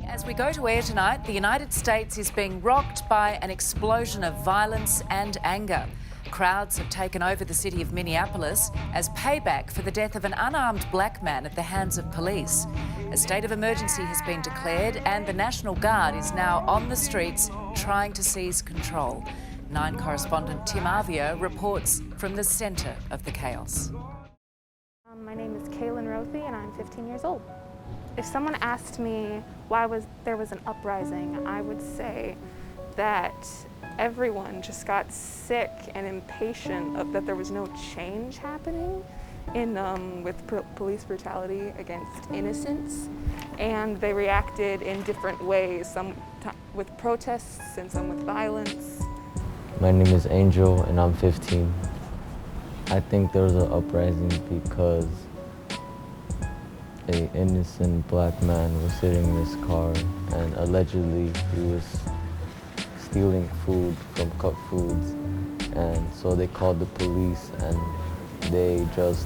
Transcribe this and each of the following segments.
As we go to air tonight, the United States is being rocked by an explosion of violence and anger. Crowds have taken over the city of Minneapolis as payback for the death of an unarmed black man at the hands of police. A state of emergency has been declared and the National Guard is now on the streets trying to seize control. 9 correspondent Tim Avio reports from the centre of the chaos. My name is Kaylin Rothy and I'm 15 years old. If someone asked me why there was an uprising, I would say that everyone just got sick and impatient that there was no change happening with police brutality against innocents, and they reacted in different ways, some with protests and some with violence. My name is Angel and I'm 15. I think there was an uprising because an innocent black man was sitting in his car and allegedly he was stealing food from Cup Foods, and so they called the police and they just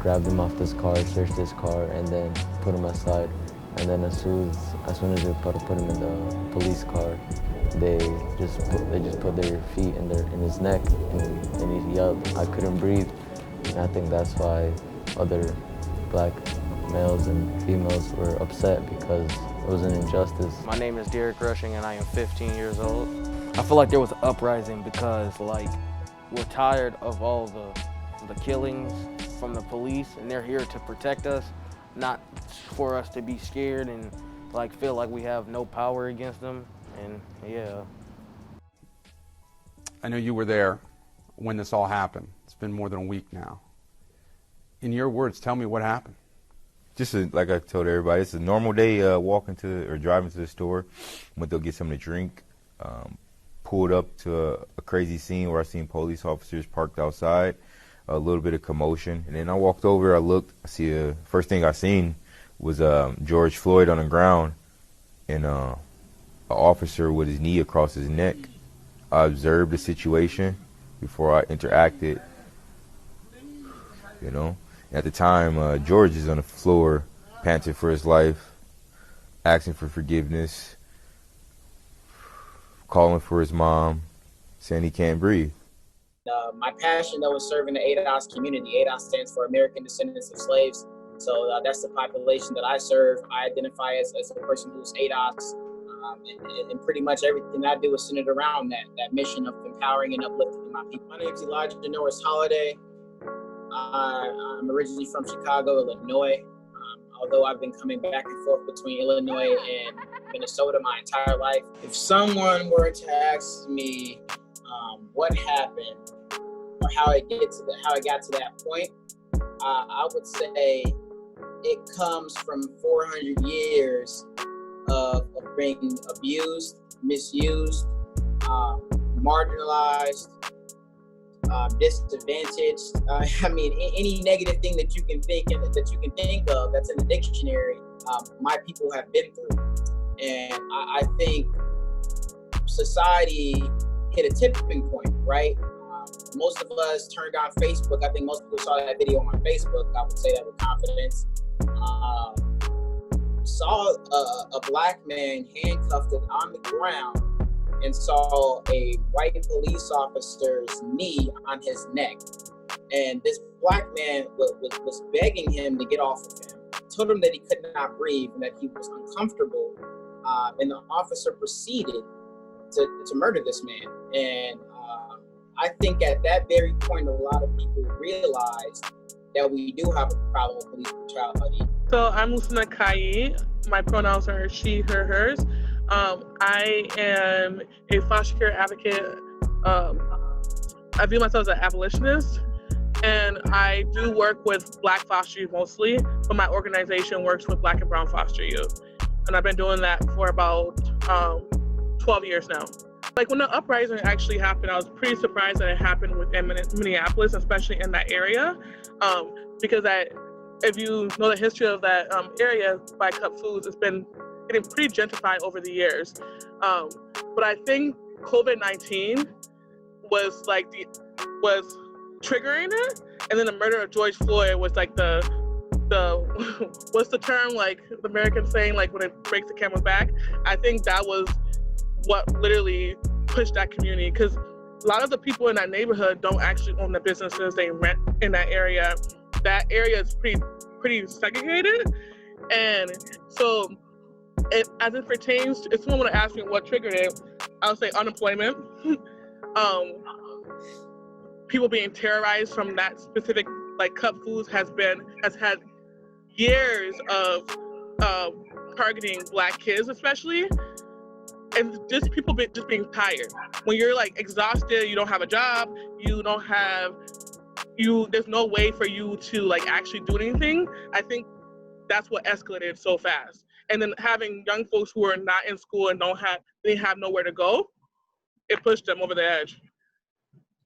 grabbed him off this car, searched his car, and then put him aside. And then as soon as they put him in the police car, they just put their feet in his neck, and he yelled, "I couldn't breathe." And I think that's why other black males and females were upset, because it was an injustice. My name is Derek Rushing and I am 15 years old. I feel like there was an uprising because we're tired of all the killings from the police, and they're here to protect us, not for us to be scared and feel like we have no power against them. And yeah. I know you were there when this all happened. It's been more than a week now. In your words, tell me what happened. Just like I told everybody, it's a normal day walking to or driving to the store. Went to go get something to drink. Pulled up to a crazy scene where I seen police officers parked outside. A little bit of commotion, and then I walked over. I looked. First thing I seen was George Floyd on the ground, and an officer with his knee across his neck. I observed the situation before I interacted. You know. At the time, George is on the floor, panting for his life, asking for forgiveness, calling for his mom, saying he can't breathe. My passion, though, is serving the ADOS community. ADOS stands for American Descendants of Slaves. So that's the population that I serve. I identify as a person who's ADOS. And pretty much everything I do is centered around that mission of empowering and uplifting my people. My name is Elijah Norris Holiday. I'm originally from Chicago, Illinois. Although I've been coming back and forth between Illinois and Minnesota my entire life. If someone were to ask me what happened or how it got to that point, I would say it comes from 400 years of being abused, misused, marginalized, disadvantaged. Any negative thing that you can think of that's in the dictionary, my people have been through. And I think society hit a tipping point, right? Most of us turned on Facebook. I think most people saw that video on Facebook. I would say that with confidence. Saw a black man handcuffed on the ground and saw a white police officer's knee on his neck. And this black man was begging him to get off of him, told him that he could not breathe and that he was uncomfortable. And the officer proceeded to murder this man. And I think at that very point, a lot of people realized that we do have a problem with police brutality. So I'm Lucina Kaye. My pronouns are she, her, hers. I am a foster care advocate. I view myself as an abolitionist, And I do work with Black foster youth mostly, but my organization works with Black and Brown foster youth. And I've been doing that for about 12 years now. Like when the uprising actually happened, I was pretty surprised that it happened within Minneapolis, especially in that area, because if you know the history of that area by Cup Foods, it's been getting pretty gentrified over the years. But I think COVID-19 was triggering it, and then the murder of George Floyd was like the what's the term, like the American saying, like when it breaks the camel's back. I think that was what literally pushed that community, because a lot of the people in that neighborhood don't actually own the businesses, they rent in that area. That area is pretty segregated, and so as it pertains, if someone would ask me what triggered it, I would say unemployment. People being terrorized from that specific, like Cup Foods has had years of targeting Black kids especially, and just people just being tired. When you're like exhausted, you don't have a job, there's no way for you to like actually do anything. I think that's what escalated so fast. And then having young folks who are not in school and they have nowhere to go, it pushed them over the edge.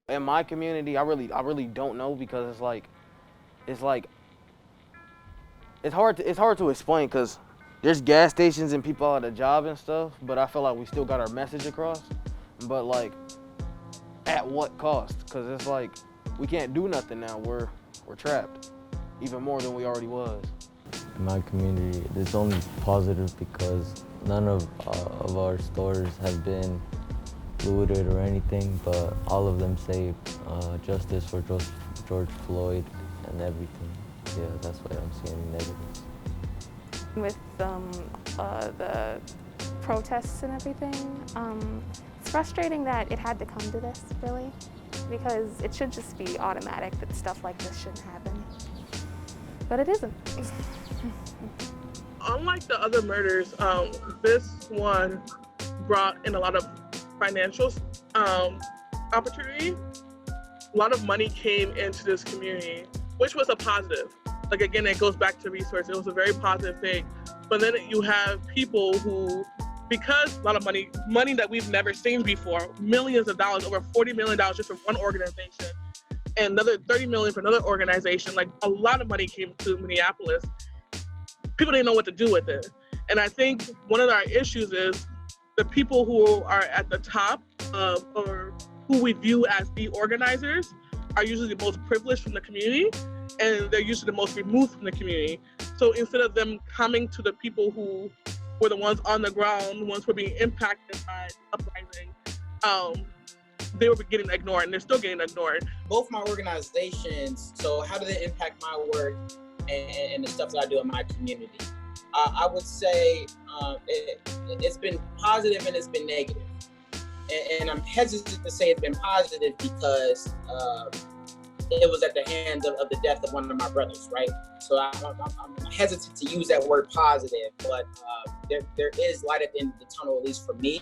In my community, I really don't know, because it's hard to explain, because there's gas stations and people out of job and stuff, but I feel like we still got our message across. But like, at what cost? Because it's like we can't do nothing now. We're trapped, even more than we already was. In my community, it's only positive because none of our stores have been looted or anything, but all of them say justice for George Floyd and everything. Yeah, that's why I'm seeing negatives. With the protests and everything, it's frustrating that it had to come to this, really, because it should just be automatic that stuff like this shouldn't happen. But it isn't. Unlike the other murders, this one brought in a lot of financial opportunity. A lot of money came into this community, which was a positive. Like again, it goes back to resources. It was a very positive thing. But then you have people who, because a lot of money that we've never seen before, millions of dollars, over $40 million just from one organization, and another $30 million for another organization, like a lot of money came to Minneapolis. People didn't know what to do with it. And I think one of our issues is the people who are at the top or who we view as the organizers are usually the most privileged from the community, and they're usually the most removed from the community. So instead of them coming to the people who were the ones on the ground, the ones who were being impacted by uprising, they were getting ignored, and they're still getting ignored. Both my organizations, so how do they impact my work and the stuff that I do in my community? I would say it's been positive and it's been negative. And I'm hesitant to say it's been positive because it was at the hands of the death of one of my brothers, right? So I'm hesitant to use that word positive, but there is light at the end of the tunnel, at least for me.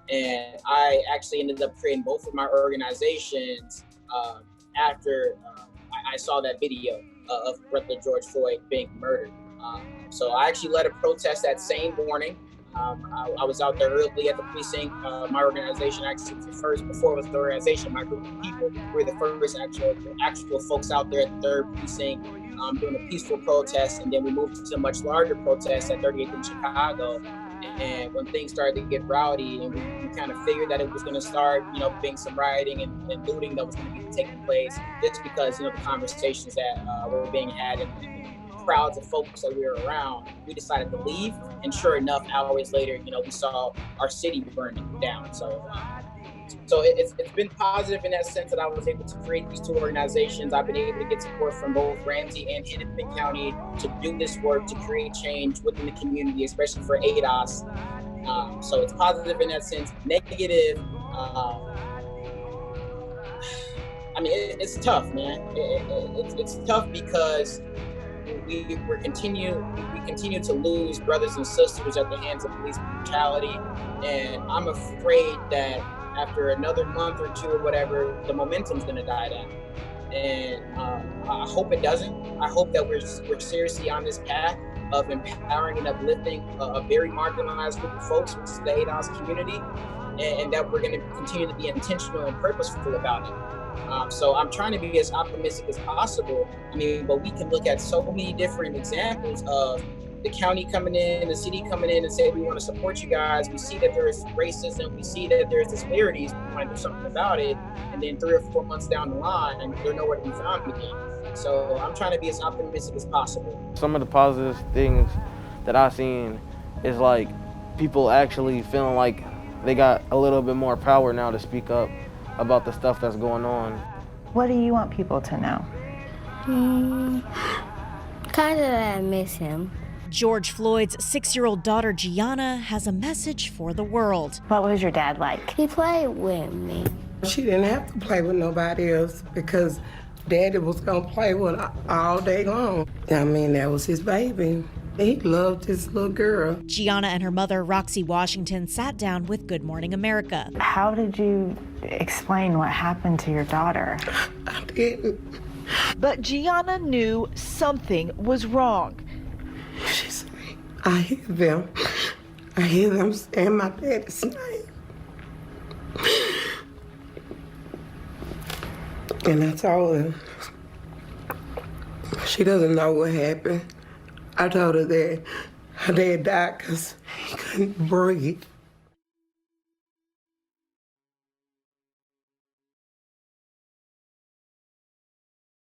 And I actually ended up creating both of my organizations after I saw that video of Brother George Floyd being murdered. So I actually led a protest that same morning. I was out there early at the precinct. My organization actually was the first, before it was the organization, my group of people, we were the first actual folks out there at the 3rd precinct doing a peaceful protest. And then we moved to a much larger protest at 38th in Chicago. And when things started to get rowdy, and we kind of figured that it was going to start, being some rioting and looting that was going to be taking place, just because, the conversations that were being had and crowds of folks that we were around, we decided to leave. And sure enough, hours later, we saw our city burning down. So it's been positive in that sense that I was able to create these two organizations. I've been able to get support from both Ramsey and Hennepin County to do this work, to create change within the community, especially for ADOS. So it's positive in that sense. Negative, it's tough, man. It's tough because we continue to lose brothers and sisters at the hands of police brutality, and I'm afraid that after another month or two or whatever, the momentum's going to die down. And I hope it doesn't. I hope that we're seriously on this path of empowering and uplifting a very marginalized group of folks, which is the ADOS community, and that we're going to continue to be intentional and purposeful about it. So I'm trying to be as optimistic as possible. I mean, but we can look at so many different examples of the county coming in, the city coming in and say, we want to support you guys. We see that there is racism. We see that there's disparities. We want to do something about it. And then 3 or 4 months down the line, they're nowhere to be found again. So I'm trying to be as optimistic as possible. Some of the positive things that I've seen is like people actually feeling like they got a little bit more power now to speak up about the stuff that's going on. What do you want people to know? Kind of that I miss him. George Floyd's 6-year-old daughter Gianna has a message for the world. What was your dad like? He played with me. She didn't have to play with nobody else because Daddy was gonna play with her all day long. I mean, that was his baby. He loved his little girl. Gianna and her mother, Roxy Washington, sat down with Good Morning America. How did you explain what happened to your daughter? I didn't. But Gianna knew something was wrong. She said, I hear them. I hear them saying my daddy's name. And I told her, she doesn't know what happened. I told her that her dad died because he couldn't breathe.